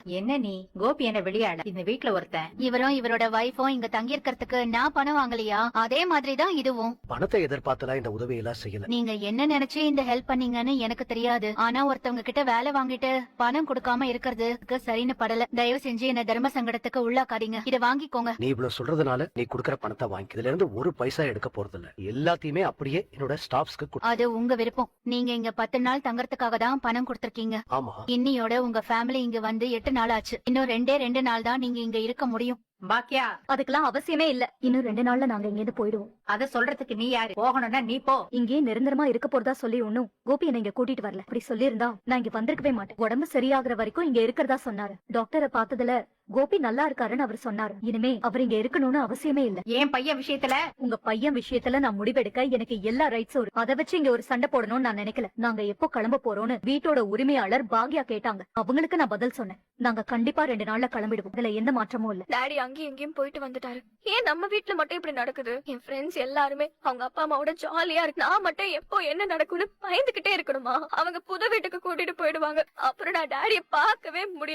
என்ன நீ கோபி என்ன விளையாட இந்த வீட்ல ஒருத்தன். இவரும் இவரோட வைஃபும் இங்க தங்கி இருக்கிறதுக்கு நான் பணம் வாங்கலையா? அதே மாதிரிதான் இதுவும். பணத்தை எதிர்பார்த்தலாம் இந்த உதவியெல்லாம் செய்யல. நீங்க என்ன நினைச்சு இந்த ஹெல்ப் பண்ணீங்கன்னு எனக்கு தெரியாது. ஆனா ஒருத்தவங்க கிட்ட வேலை வாங்கிட்டு பணம் கொடுக்காம இருக்கிறதுக்கு சரின்னு படல. தயவு செஞ்சு என்ன தர்ம சங்கடத்துக்கு உள்ளாக்காதீங்க. இத வாங்கிக்கோங்க. நீ இவ்வளவு சொல்றதுனால நீ குடுக்கற பணத்தை வாங்கி இதுல இருந்து ஒரு பைசா எடுக்க போறது இல்ல. எல்லாத்தையுமே அப்படியே என்னோட ஸ்டாஃப்ஸ்க்கு. அது உங்க விருப்பம். நீங்க இங்க 10 நாள் தங்கறதுக்காக தான் பணம் கொடுத்திருக்கீங்க. ஆமா, இன்னியோட உங்க ஃபேமிலி இங்க வந்து 8 நாள் ஆச்சு. இன்னும் 2 நாள் தான் நீங்க இங்க இருக்க முடியும். பாக்கியா, அதுக்கெல்லாம் அவசியமே இல்ல. இன்னும் 2 நாள்ல நாங்க இங்க இருந்து போயிடுவோம். அத சொல்றதுக்கு நீ யாரு? போகணும்னா நீ போ. இங்கே நிரந்தரமா இருக்க போறதா சொல்லி ஒண்ணும் கோபி என்ன இங்க கூட்டிட்டு வரல. அப்படி சொல்லியிருந்தா நான் இங்க வந்திருக்கவே மாட்டேன். உடம்பு சரியாகிற வரைக்கும் இங்க இருக்கிறதா சொன்னாரு. டாக்டரை பார்த்ததுல கோபி நல்லா இருக்காருன்னு அவர் சொன்னாரு. இனிமே அவர் இங்க இருக்கணும்னு அவசியமே இல்ல. என் பையன் விஷயத்துல உங்க பையன் விஷயத்துல நான் முடிவெடுக்க எனக்கு எல்லா ரைட்ஸும் இருக்கு. அதை வச்சு இங்க ஒரு சண்டை போடணும்னு நான் நினைக்கல. நாங்க எப்போ கிளம்ப போறோம்னு வீட்டோட உரிமையாளர் பாக்யா கேட்டாங்க. அவங்களுக்கு நான் பதில் சொன்னேன். நாங்க கண்டிப்பா 2 நாள்ல கிளம்பிடுவோம். இதுல எந்த மாற்றமும் இல்ல. டாடி அங்கேயும் இங்கேயும் போயிட்டு வந்துட்டாரு. ஏன் நம்ம வீட்டுல மட்டும் இப்படி நடக்குது? என் ஃப்ரெண்ட்ஸ் எல்லாருமே அவங்க அப்பா அம்மாவோட ஜாலியா இருக்கு. நான் மட்டும் எப்போ என்ன நடக்கும்னு பயந்துகிட்டே இருக்கணுமா? அவங்க புது வீட்டுக்கு கூட்டிட்டு போயிடுவாங்க. அப்புறம் நான் டாடிய பார்க்கவே முடியாது.